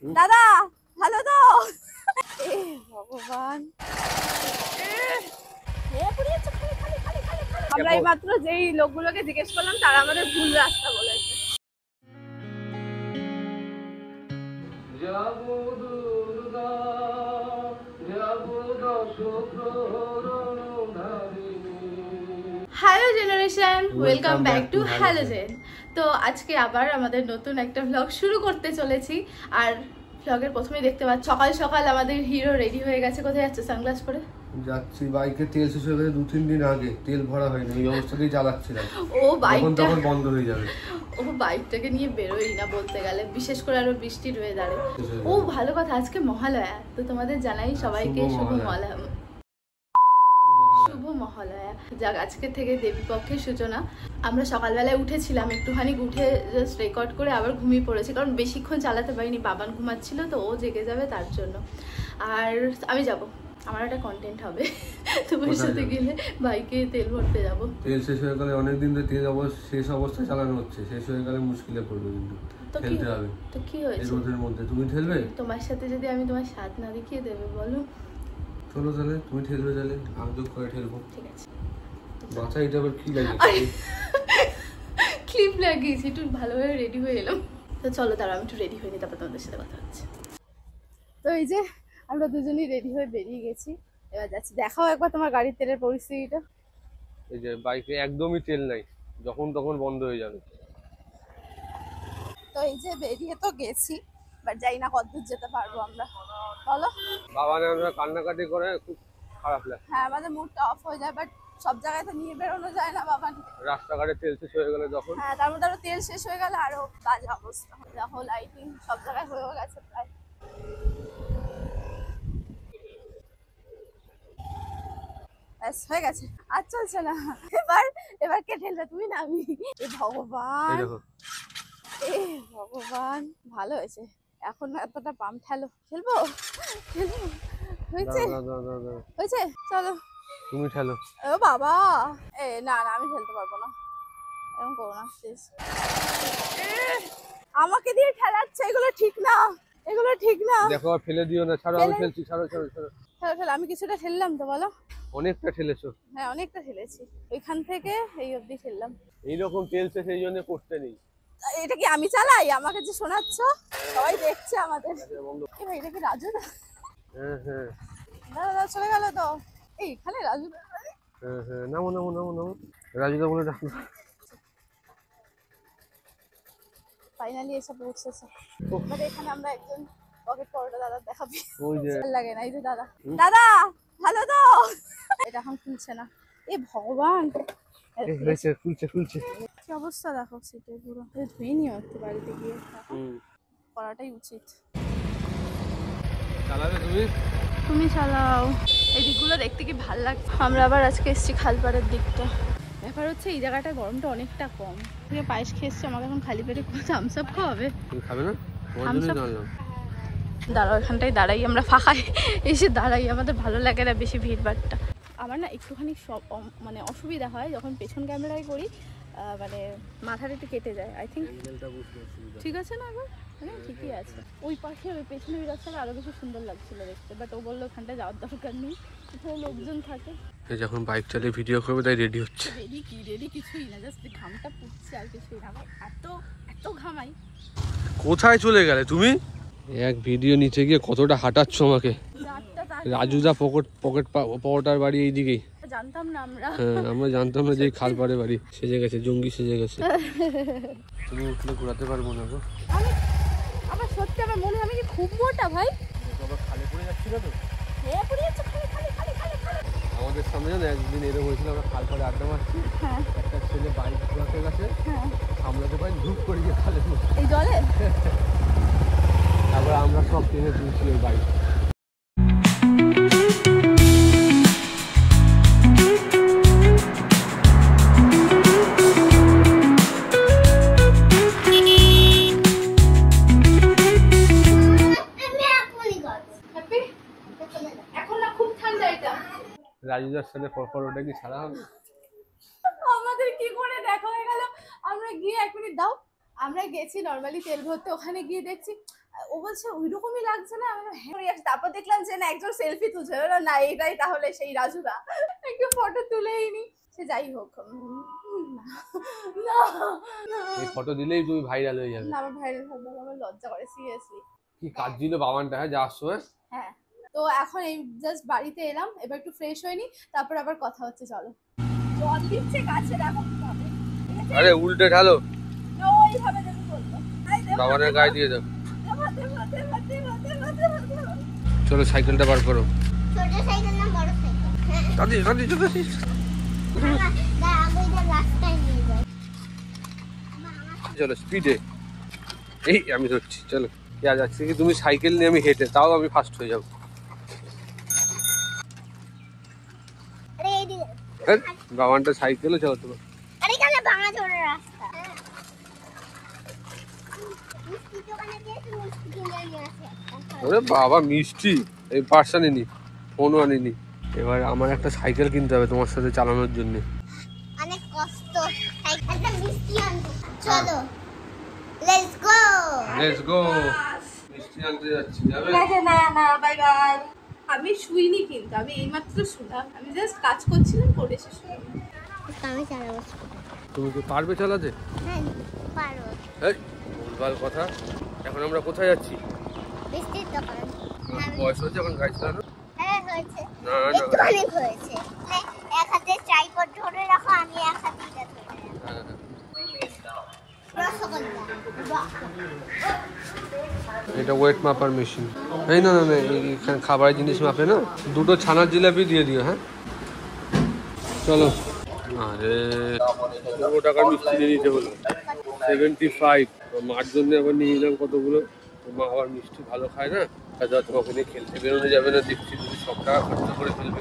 দাদা ভালো তো? এ ভগবান, আমরা এই মাত্র যেই লোকগুলোকে জিজ্ঞেস করলাম তারা আমাদের ভুল রাস্তা বলেছে। Hello generation, welcome back to halogen. তো আজকে আবার আমাদের নতুন একটা ভ্লগ শুরু করতে চলেছি। আর ভ্লগের প্রথমেই দেখতে পাচ্ছি সকাল সকাল আমাদের হিরো রেডি হয়ে গেছে। কোথায় যাচ্ছে? সানগ্লাস পরে যাচ্ছি। বাইকে তেল শেষ হয়ে গেছে 2-3 দিন আগে, তেল ভরা হয়নি, এই অবস্থাতেই চালাচ্ছিলাম। ও বাইকটা তখন বন্ধ হয়ে যাবে। ও বাইকটাকে নিয়ে বেরোই না বলতে গেলে, বিশেষ করে আরো বৃষ্টির ওয়েদারে। ও ভালো কথা, আজকে মহালয়া, তো তোমাদের জানাই সবাইকে শুভ মহালয়া। শুভ মহালয়া। যাক, আজকে থেকে দেবী পক্ষের সূচনা। আমরা সকালবেলায় উঠেছিলাম, একটুখানি উঠে জাস্ট রেকর্ড করে আবার ঘুমিয়ে পড়েছি, কারণ বেশিক্ষণ চালাতে পারিনি, বাবান ঘুমাচ্ছিল তো, ও জেগে যাবে তার জন্য। আর আমি যাব, আমার একটা কন্টেন্ট হবে তোমার সাথে গেলে বাইকে তেল ভরতে যাব। তেল শেষ হয়ে গেলে অনেকদিন ধরে তেল শেষ অবস্থায় চালানো হচ্ছে, শেষ হয়ে গেলে মুশকিলে পড়বে, কিন্তু ঠেলতে হবে। তো কি হয়েছে? রোদের মধ্যে তুমি ঠেলবে? তোমার সাথে যদি আমি তোমার স্বাদ না দেখিয়ে দেবে বলো? চলো তাহলে, তুমি ঠেলবে, তাহলে আমি তো করে ঠেলবো। ঠিক আছে। বাচ্চা এটা আবার কি লাগে? ক্লিপ লাগিয়েছি, একটু ভালোভাবে রেডি হয়ে এলাম। তো চলো তারা, আমি একটু রেডি হয়ে নিই, তারপর তোমাদের সাথে কথা হচ্ছে। তো এই যে আমরা দুজনেই রেডি হয়ে বেরিয়ে গেছি, এবার যাচ্ছি। দেখাও একবার তোমার গাড়ির তেলের পরিস্থিতিটা। এই যে বাইকে একদমই তেল নাই, যখন তখন বন্ধ হয়ে যাবে। তো এই যে বেরিয়ে তো গেছি, বাট যাই না কতদূর যেতে পারবো আমরা, বলো? বাবা আমরা কান্নাকাটি করে খুব খারাপ লাগে। হ্যাঁ, আমাদের মুডটা অফ হয়ে যায়, বাট সব জায়গায় তো নিয়ে বেরোনো যায় না বাবা। রাস্তাঘাটে তেল শেষ হয়ে গেলে যখন, হ্যাঁ, তার মধ্যে আরো তেল শেষ হয়ে গেলে আরো বাজে অবস্থা। দেখো লাইটিং সব জায়গায় হয়ে গেছে প্রায়। ব্যাস হয়ে গেছে, আর চলছে না। এবার কে ঠেলবে, তুমি না আমি? এ ভগবান, এ ভগবান, ভালো হয়েছে। এখন এতটা পাম্প ঠেলবো, হয়েছে হয়েছে, চলো তুমি ঠেলো। ও বাবা, এ না না, আমি ঠেলতে পারবো না, এরকম করো না প্লিজ। আমাকে দিয়ে ঠেলাচ্ছে, এগুলো ঠিক না, এগুলো ঠিক না। দেখো ফেলে দিও না, ছাড়ো, আমি ঠেলছি, ছাড়ো ছাড়ো ছাড়ো। আমি কিছুটা ঠেললাম তো, বলো? অনেকটা ঠেলেছো। হ্যাঁ, অনেকটা ঠেলেছি, ওইখান থেকে এই অবধি ঠেললাম। এইরকম তেল শেষ এই জন্য করতে নেই। এটা কি আমি চালাই? আমাকে যে শোনাচ্ছ, সবাই দেখছে আমাদের। এটা কি রাজু দা? হ্যাঁ হ্যাঁ, দাদা চলে গেল তো। এইখানে রাজু দা? হ্যাঁ হ্যাঁ, নামো নামো নামো নামো, রাজুদা বলে ডাকো। ফাইনালি এসে পৌঁছেছে। মানে এখানে আমরা একজন পকেট পরোটা দাদা দেখাবি, ওই যে লাগে না। এই যে দাদা, দাদা ভালো তো? এটা এখন খুলছে না, এ ভগবান। হয়েছে, খুলছে খুলছে। কি অবস্থা দেখো সিটের, পুরো ধুয়ে নিও একটু বাড়িতে গিয়ে, করাটাই উচিত। চালাবে তুমি? তুমি চালাও। এই দিকগুলো দেখতে কি ভাল লাগছে। আমরা আবার আজকে এসেছি খালপাড়ের দিকটা। ব্যাপার হচ্ছে এই জায়গাটায় গরমটা অনেকটা কম। তুমি পায়েস খেয়ে এসছি, আমাকে এখন খালি পেটে থামস আপ খাওয়াবে? তুমি খাবে না? দাঁড়াও, এখানটাই দাঁড়াই, আমরা ফাঁকায় এসে দাঁড়াই, আমাদের ভালো লাগে না বেশি ভিড়ভাড়টা। আমার না একটুখানি মানে অসুবিধা হয় যখন পেছন ক্যামেরায় করি, মানে মাথাটা একটু কেটে যায়। আই থিঙ্ক ঠিক আছে না? এখন মানে ঠিকই আছে। ওই পাশে ওই পেছনে ওই রাস্তাটা আরো বেশি সুন্দর লাগছিল দেখতে, বাট ও বললো ওখানটা যাওয়ার দরকার নেই, কোথাও লোকজন থাকে। যখন বাইক চালিয়ে ভিডিও করবে তাই রেডি হচ্ছে। রেডি কিছুই না, জাস্ট ঘামটা পুড়ছে আর কিছুই না। আমার এত ঘামাই। কোথায় চলে গেলে তুমি? এক ভিডিও নিচে গিয়ে কতটা হাঁটাচ্ছ আমাকে। রাজুদা পকেট পরোটার বাড়ি এইদিকেই। জানতাম না আমরা। হ্যাঁ, আমরা জানতাম না যে খালপাড়ে বাড়ি। সেজে গেছে, জঙ্গি সেজে গেছে। তুমি উঠলে ঘোরাতে পারবো না গো। আমার সত্যি আমার মনে হয় আমি কি খুব মোটা ভাই। খালে পড়ে যাচ্ছিল তো। হ্যাঁ, পড়ে যাচ্ছে খালি। আমাদের সামনে না একদিন এরকম হয়েছিল, আমরা খালপাড়ে আড্ডা মারছি, একটা ছেলে বাইক ঘোরাতে গেছে, সামলাতে পারি, ধূপ করে গিয়ে খালে এই জলে। তারপরে আমরা সব টেনে তুলছি ওই বাইক। রাজুদার সাথে পরোটা কি ছাড়া হবে? আমাদের কি করে দেখা হয়ে গেল, আমরা গিয়ে 1 মিনিট দাও, আমরা গেছি নর্মালি তেল ভরতে, ওখানে গিয়ে দেখছি ও বলছে ওইরকমই লাগছে না। আমি হ্যাঁ, তারপর দেখলাম যে না একজন সেলফি তুলছে, না এটাই তাহলে সেই রাজুদা, একটু ফটো তুলেই নি। সে যাই হোক, এই ফটো দিলেই তুমি ভাইরাল হয়ে যাবে। না আমার ভাইরাল হবে, আমার লজ্জা করে সিরিয়াসলি। কি কাজ ছিল বাবানটা যাওয়ার সময়? হ্যাঁ, তো এখন এই জাস্ট বাড়িতে এলাম, এবার একটু ফ্রেশ হয়ে নি, তারপর আবার কথা হচ্ছে। চলো, জল দিচ্ছে গাছে, দেখো কিভাবে। আরে উল্টে ঢালো, ওইভাবে দেবো বললো, বাবানের গায়ে দিয়ে দাও। চলো সাইকেলটা বার করো। ছোট সাইকেল না বড় সাইকেল? দাদি দাদি দাদি রাস্তায় নিয়ে যায়। চলো স্পিডে, এই আমি ধরছি। চলো কে যাচ্ছে কি, তুমি সাইকেল নিয়ে আমি হেঁটে, তাও আমি ফার্স্ট হয়ে যাবো। আরে এইদিকে, বাবানটা সাইকেলও চালাতে পারো। আরে এখানে ভাঙা চোরা রাস্তা। মিষ্টি দোকানে গিয়েছি, মিষ্টি কিনে নিয়ে আসে। ওরে বাবা মিষ্টি, এই পার্স আনিনি, ফোনও আনিনি। এবার আমার একটা সাইকেল কিনতে হবে তোমার সাথে চালানোর জন্য। অনেক কষ্ট, একটা মিষ্টি আনবো। চলো লেটস গো। লেটস গো, মিষ্টি আনতে যাচ্ছি, যাবে? না না, বাই বাই। আমি শুইনি, কিন্তু আমি এইমাত্র শুনলাম, আমি জাস্ট কাজ করছিলাম, করে শেষ হলো। আমি চালাবো। তুমি কি পারবে চালাতে? হ্যাঁ পারবো। এই ভুলভাল কথা। এখন আমরা কোথায় যাচ্ছি? মিষ্টির দোকান। বয়স হয়েছে এখন গাড়ি চালানো? হ্যাঁ হয়েছে, না না, একটুখানি হয়েছে। এক হাতে ট্রাইপড ধরে রাখো, আমি এক হাতে এটা ধরে রাখো। হ্যাঁ, হ্যাঁ। রসগোল্লা, বাহ। এটা ওয়েট মাপার মেশিন। এই না না না, এখানে খাবারের জিনিস মাপে না। দুটো ছানার জিলাপি দিয়ে দিও। হ্যাঁ চলো। আরে 15 টাকার মিষ্টি নিয়ে নিতে হলো, 75। মার জন্য আবার নিয়ে নিলাম কতগুলো। মা আবার মিষ্টি ভালো খায় না, তাছাড়া তোমাকে নিয়ে খেলতে বেরোনো যাবে না, দেখছি তুমি সব টাকা খরচা করে ফেলবে।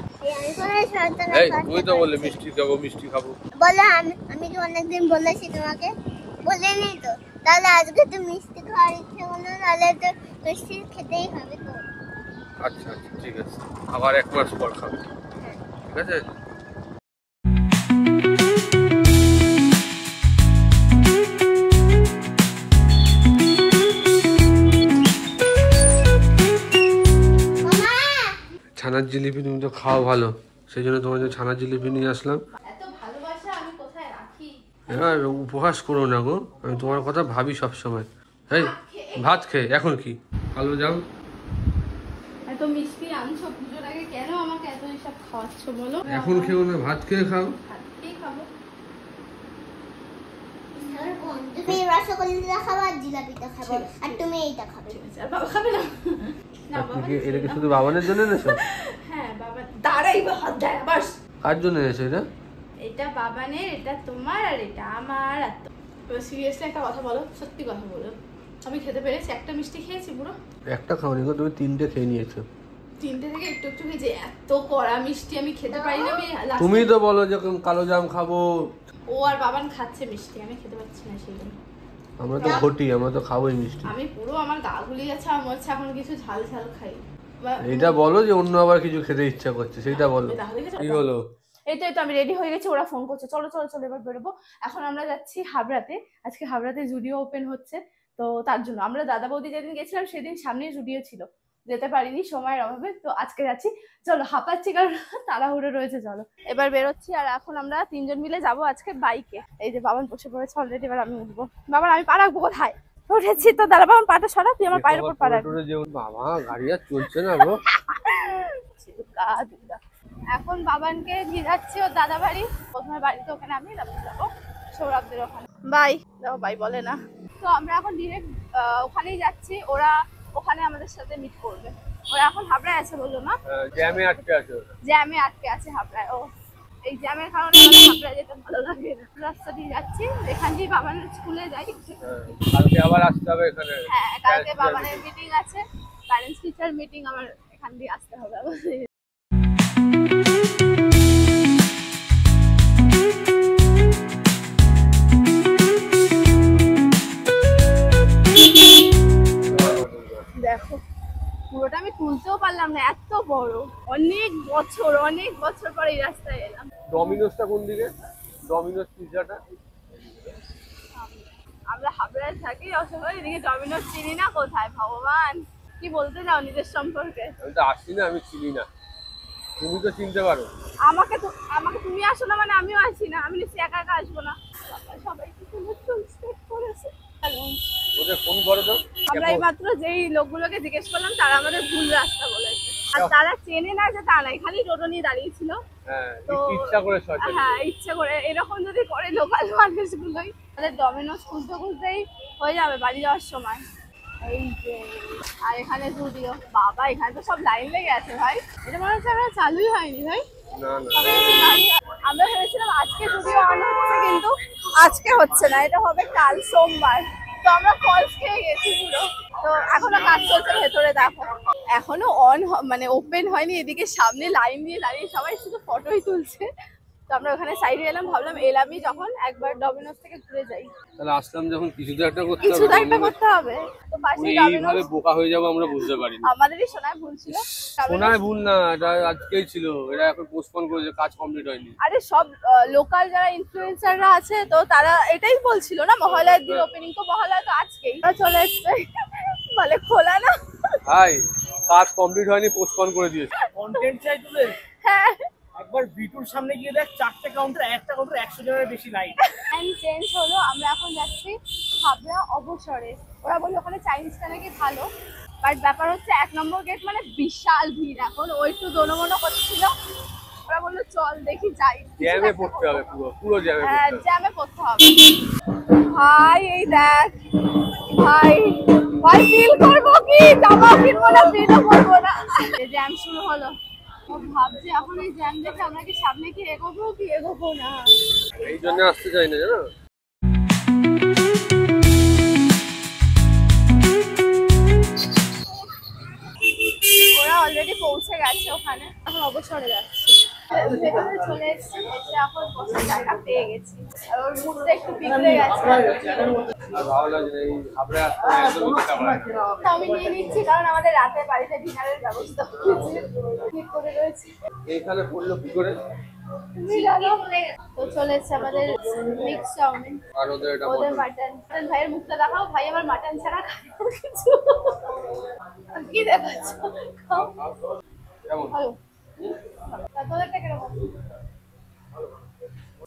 এই তুমি তো বললে মিষ্টি খাবো মিষ্টি খাবো। বলে আমি তো অনেকদিন বলেছি তোমাকে, বলিনি তো? তাহলে আজকে তো মিষ্টি খাওয়ার ইচ্ছে হলো, তাহলে তো মিষ্টি খেতেই হবে তো। আচ্ছা আচ্ছা ঠিক আছে, আবার 1 মাস পর খাবো, ঠিক আছে? ছানার জিলিপি তুমি তো খাও ভালো, সেই জন্য তোমার জন্য ছানার জিলিপি নিয়ে আসলাম। এত ভালোবাসা আমি কোথায় রাখি? এবার উপহাস করো না গো, আমি তোমার কথা ভাবি সব সময়। এই ভাত খেয়ে এখন কি কালো যাও? এত মিষ্টি আনছো পুজোর আগে, কেন আমাকে এত এসব খাওয়াচ্ছ বলো? এখন খেও না, ভাত খেয়ে খাও। কি খাবো? তুমি রসগোল্লা খাবা, আর জিলাপিটা খাবো, আর তুমি এইটা খাবে। আর বাবা খাবে না? না বাবা, এটা কি শুধু বাবানের জন্য এনেছো? হ্যাঁ বাবা, দাঁড়াই বা হাত দেয় বাস। কার জন্য এনেছো এটা? এটা বাবানের, এটা তোমার, আর এটা আমার। আর তো সিরিয়াসলি একটা কথা বলো, সত্যি কথা বলো, আমি খেতে পেরেছি? একটা মিষ্টি খেয়েছি পুরো? একটা খাওনি গো, তুমি 3টে খেয়ে নিয়েছো। 3টে থেকে একটু একটু খেয়েছি, এত কড়া মিষ্টি আমি খেতে পারি না। আমি তুমি তো বলো যে কালো জাম খাবো। ও আর বাবান খাচ্ছে মিষ্টি, আমি খেতে পারছি না সেই জন্য। আমরা তো ঘটি, আমরা তো খাবোই মিষ্টি। আমি পুরো আমার গা গুলি যাচ্ছে, আমার মনে হচ্ছে এখন কিছু ঝাল ঝাল খাই। এটা বলো যে অন্য আবার কিছু খেতে ইচ্ছা করছে, সেটা বলো। কি হলো? এই তো আমি রেডি হয়ে গেছি, ওরা ফোন করছে, চলো চলো চলো এবার বেরোবো। এখন আমরা যাচ্ছি হাবড়াতে, আজকে হাবড়াতে জুডিও ওপেন হচ্ছে, তো তার জন্য আমরা দাদা বৌদি যেদিন গেছিলাম সেদিন সামনে জুডিও ছিল, যেতে পারিনি সময়ের অভাবে, তো আজকে যাচ্ছি। চলো, হাঁপাচ্ছি কারণ তাড়াহুড়ো রয়েছে, চলো এবার বেরোচ্ছি। আর এখন আমরা 3জন মিলে যাব আজকে বাইকে। এই যে বাবান বসে পড়েছে অলরেডি, এবার আমি উঠবো। বাবার আমি পা রাখবো কোথায়? উঠেছি তো, দাদা বাবান পাটা সরা, তুই আমার পায়ের উপর পা রাখবি। বাবা গাড়ি আর চলছে না গো। এখন বাবানকে নিয়ে যাচ্ছি ওর দাদা বাড়ি, প্রথমে বাড়িতে, ওখানে আমি তারপর যাবো সৌরভদের ওখানে। বাই দেখো, বাই বলে না। তো আমরা এখন ডিরেক্ট ওখানেই যাচ্ছি, ওরা ওখানে আমাদের সাথে মিট করবে। ওরা এখন হাবড়ায় আছে বললো না? জ্যামে আটকে আছে। জ্যামে আটকে আছে হাবড়ায়। ও এই জ্যামের কারণে আমাদের হাবড়ায় যেতে ভালো লাগে না। রাস্তা দিয়ে যাচ্ছি, এখান দিয়ে বাবানের স্কুলে যাই। কালকে আবার আসতে হবে এখানে। হ্যাঁ, কালকে বাবানের মিটিং আছে, প্যারেন্টস টিচার মিটিং, আমার এখান দিয়ে আসতে হবে আবার। দেখো পুরোটা আমি তুলতেও পারলাম না, এত বড়। অনেক বছর পরে এই রাস্তায় এলাম। ডমিনোসটা কোন দিকে? ডমিনোস পিজ্জাটা আমরা হাবড়ায় থাকি অসময়, এদিকে ডমিনোস চিনি না, কোথায় ভগবান কি বলতে চাও নিজের সম্পর্কে? আমি তো আসছি না, আমি চিনি না, তুমি তো চিনতে পারো। আমাকে তুমি আসো না মানে আমিও আসি না, আমি নিশ্চয়ই একা একা আসবো না। সবাই কি সুন্দর চুল স্ট্রেট করেছে। ওদের ফোন করো তো। আমরা এইমাত্র যেই লোকগুলোকে জিজ্ঞেস করলাম তারা আমাদের ভুল রাস্তা বলেছে, আর তারা চেনে না যে তা নাই, খালি টোটো নিয়ে দাঁড়িয়েছিল। হ্যাঁ, তো ইচ্ছা করে শর্ট। হ্যাঁ ইচ্ছা করে, এরকম যদি করে লোকাল মানুষগুলোই, তাহলে ডমিনোস খুলতে খুলতেই হয়ে যাবে বাড়ি যাওয়ার সময়। এই যে, আর এখানে জুডিও, বাবা এখানে তো সব লাইন লেগে আছে ভাই, এটা মনে হচ্ছে আমরা চালুই হয়নি ভাই। না না, আমরা ভেবেছিলাম আজকে জুডিও অন হচ্ছে, কিন্তু আজকে হচ্ছে না, এটা হবে কাল সোমবার। তো আমরা ফলস খেয়ে গেছি পুরো। তো এখনো কাজ চলছে ভেতরে, দেখো এখনো অন মানে ওপেন হয়নি। এদিকে সামনে লাইন দিয়ে দাঁড়িয়ে সবাই শুধু ফটোই তুলছে। তো আমরা ওখানে সাইডে এলাম, ভাবলাম এলামই যখন একবার ডমিনোস থেকে ঘুরে যাই। তাহলে আসলাম যখন কিছু তো একটা করতে কিছু তো একটা হবে। করতে হবে। তো পাশে এইভাবে ডমিনোস, বোকা হয়ে যাবো আমরা বুঝতে পারিনি। আমাদেরই শোনায় ভুল ছিল। শোনায় ভুল না, এটা আজকেই ছিল, এরা এখন পোস্টপোন করেছে, কাজ কমপ্লিট হয়নি। আরে সব লোকাল যারা ইনফ্লুয়েন্সাররা আছে তো তারা এটাই বলছিল না, মহালয়ার দিন ওপেনিং, তো মহালয়া তো আজকেই চলে এসছে, বলে খোলা না। ভাই কাজ কমপ্লিট হয়নি, পোস্টপোন করে দিয়েছে। কন্টেন্ট চাই তুলে হ্যাঁ, একবার বিটুর সামনে গিয়ে দেখ, 4টে কাউন্টার, একটা কাউন্টার 100 জনের বেশি লাইন। চেঞ্জ হলো, আমরা এখন যাচ্ছি হাবড়া অবসরে। ওরা বললো ওখানে চাইনিজটা নাকি ভালো, বাট ব্যাপার হচ্ছে 1 নম্বর গেট মানে বিশাল ভিড়। এখন ওই একটু দোনোমনো করছিল, ওরা বললো চল দেখি যাই, জ্যামে পড়তে হবে, পুরো জ্যামে হ্যাঁ পড়তে হবে। জ্যামে পড়তে হবে। ভাই এই দেখ ভাই, ভাই ফিল করবো কি, জামা কিনবো না, ফিলও করবো না। জ্যাম শুরু হলো, ও ভাবছি এখন এই জ্যাম দেখে আমরা কি সামনে কি এগোবো কি এগোবো না। এই জন্য আসতে চাই না, জানো। ওরা অলরেডি পৌঁছে গেছে ওখানে, এখন অবসরে যাচ্ছি। ভেতরে চলে এসেছি, এসে এখন বসার জায়গা পেয়ে গেছি। আর ওর মুখটা একটু বিগড়ে গেছে। আর ভালো লাগছে না, এই হাবড়ে আসতে একদম ইচ্ছা করে না। তো আমি নিয়ে নিচ্ছি, কারণ আমাদের রাতে বাড়িতে ডিনারের ব্যবস্থা হয়েছে, ঠিক করে রয়েছে। এইখানে পড়লো কি করে? তুমি জানো। তো চলে এসেছে আমাদের মিক্স চাউমিন, আর ওদের এটা ওদের মটন। মাটন। ভাইয়ের মুখটা দেখাও, ভাই আমার মাটন ছাড়া খায় না কিছু। কি দেখাচ্ছ? খাও। কেমন? ভালো। তোদেরটা কিরকম?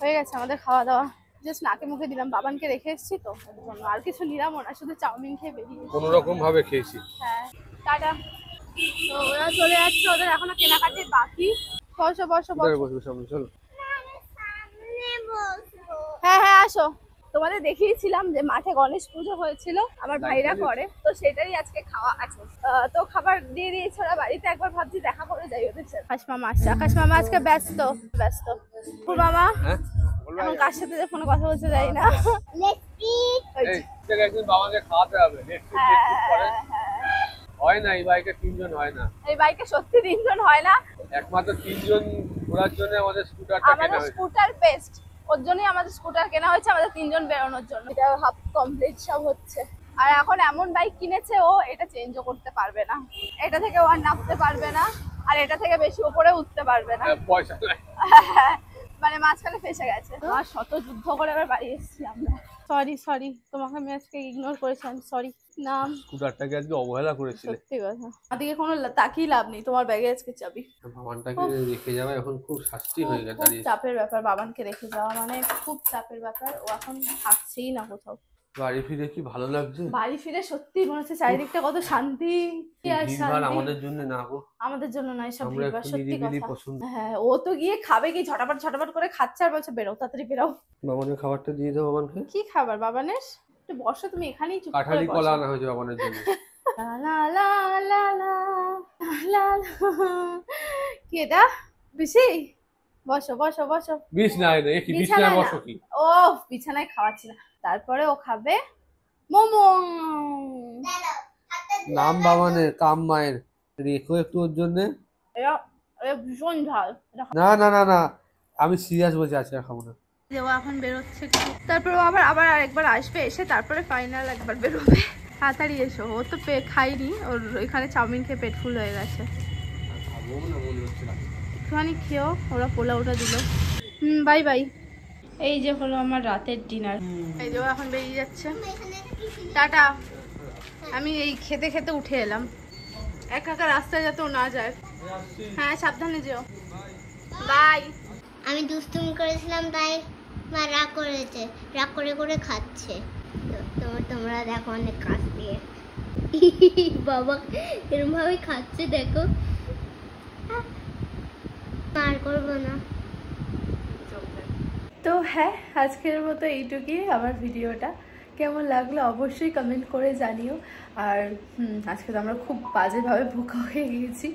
হয়ে গেছে আমাদের খাওয়া দাওয়া, জাস্ট নাকে মুখে দিলাম, বাবানকে রেখে এসেছি তো ওর জন্য, আর কিছু নিলামও না, শুধু চাউমিন খেয়ে বেরিয়ে। কোনো রকম ভাবে খেয়েছি। হ্যাঁ টাটা। তো ওরা চলে যাচ্ছে, ওদের এখনো কেনাকাটি বাকি। বসো বসো কোথায় বসো। বসবো সামনে? চলো। সামনে বসবো। হ্যাঁ হ্যাঁ আসো। তোমাদের দেখিয়েছিলাম যে মাঠে গণেশ পুজো হয়েছিল, আমার ভাইরা করে, তো সেটাই আজকে খাওয়া আছে। তো খাবার দিয়ে দিয়েছে ওরা বাড়িতে, একবার ভাবছি দেখা করে যাই ওদের সাথে। আকাশ মামা আসছে, আকাশ মামা আজকে ব্যস্ত ব্যস্ত। ফুল মামা হ্যাঁ এখন কার সাথে যে ফোনে কথা বলতে যাই না। ওই এই যে। ঠিক একদিন বাবাকে খাওয়াতে হবে। হয় না, এই বাইকে 3 জন হয় না। এই বাইকে সত্যি 3 জন হয় না, একমাত্র 3 জন ঘোরার জন্য আমাদের স্কুটারটা কেনা আমাদের হয়েছে। স্কুটার বেস্ট, ওর জন্যই আমাদের স্কুটার কেনা হয়েছে, আমাদের 3 জন বেরোনোর জন্য। এটা হাফ কমপ্লিট সব হচ্ছে। আর এখন এমন বাইক কিনেছে ও, এটা চেঞ্জও করতে পারবে না, এটা থেকে ও আর নামতে পারবে না, আর এটা থেকে বেশি উপরে উঠতে পারবে না। পয়সা নাই। মানে মাঝখানে ফেসে গেছে। আর শত যুদ্ধ করে আবার বাড়ি এসেছি আমরা। সরি তোমাকে আমি আজকে ইগনোর করেছিলাম, সরি। নাম স্কুটারটাকে আজকে অবহেলা করেছিলে। সত্যি কথা, আদিকে কোনো তাকিয়ে লাভ নেই, তোমার ব্যাগে আজকে চাবি। ভগবানটাকে রেখে যাওয়া এখন খুব শাস্তি হয়ে গেছে। খুব চাপের ব্যাপার, বাবানকে রেখে যাওয়া মানে খুব চাপের ব্যাপার। ও এখন থাকছেই না কোথাও। বাড়ি ফিরে কি ভালো লাগছে? বাড়ি ফিরে সত্যি মনে হচ্ছে চারিদিকটা কত শান্তি। কি আর ভিড়ভাড় শান্তি, আমাদের জন্য না গো, আমাদের জন্য নয় সব আমরা ভিড়, একটু সত্যি নিরিবিলি কথা। পছন্দ। হ্যাঁ ও তো গিয়ে খাবে কি, ঝটাপট করে খাচ্ছে আর বলছে বেরো তাড়াতাড়ি বেরো। বাবানের খাবারটা দিয়ে দাও বাবানকে। কি খাবার বাবানের? একটু বসো তুমি এখানেই, চুপ করে কাঠালি বসো। কলা আনা হয়েছে বাবানের জন্য। লা লা লা লা লা লা লা। কি এটা বিশি? বসো বসো বসো। বিছনায় না, কি বিছনায় বিছানায় বসো না। কি? ও বিছানায় খাওয়াচ্ছি না, তারপরে ও খাবে মোমো। নাম বাবানের, কাম মায়ের, রেখো একটু ওর জন্য। এটা ভীষণ ঝাল। না না না না, আমি সিরিয়াস বলছি, আজকে আর খাবো না। ও এখন বেরোচ্ছে, তারপরে আবার আরেকবার আসবে, এসে তারপরে ফাইনাল একবার বেরোবে। তাড়াতাড়ি এসো, ও তো খাইনি, ওর এখানে চাউমিন খেয়ে পেট ফুল হয়ে গেছে। খাবো না মনে হচ্ছে না। একটুখানি খেয়েও, ওরা পোলাওটা দিল। Bye bye. এই যে হলো আমার রাতের ডিনার। এই যে ও এখন বেরিয়ে যাচ্ছে, টাটা। আমি এই খেতে খেতে উঠে এলাম, একা একা রাস্তায় যাতে ও না যায়। হ্যাঁ সাবধানে যেও, বাই। আমি দুষ্টুমি করেছিলাম তাই মা রাগ করেছে, রাগ করে করে খাচ্ছে। তোমরা দেখো অনেক কাজ দিয়ে বাবা এরকম ভাবে খাচ্ছে, দেখো। আর করবো না। তো হ্যাঁ, আজকের মতো এইটুকুই আমার ভিডিওটা। কেমন লাগলো অবশ্যই কমেন্ট করে জানিও। আর আজকে তো আমরা খুব বাজেভাবে বোকা হয়ে গিয়েছি,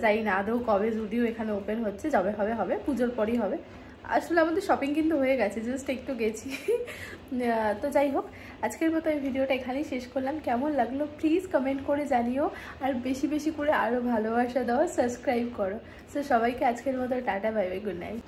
জানি না আদৌ কবে জুডিও এখানে ওপেন হচ্ছে। যবে হবে পুজোর পরই হবে। আসলে আমাদের শপিং কিন্তু হয়ে গেছে, জাস্ট একটু গেছি। তো যাই হোক, আজকের মতো এই ভিডিওটা এখানেই শেষ করলাম। কেমন লাগলো প্লিজ কমেন্ট করে জানিও, আর বেশি বেশি করে আরও ভালোবাসা দাও, সাবস্ক্রাইব করো। তো সবাইকে আজকের মতো tata, bye bye, good night.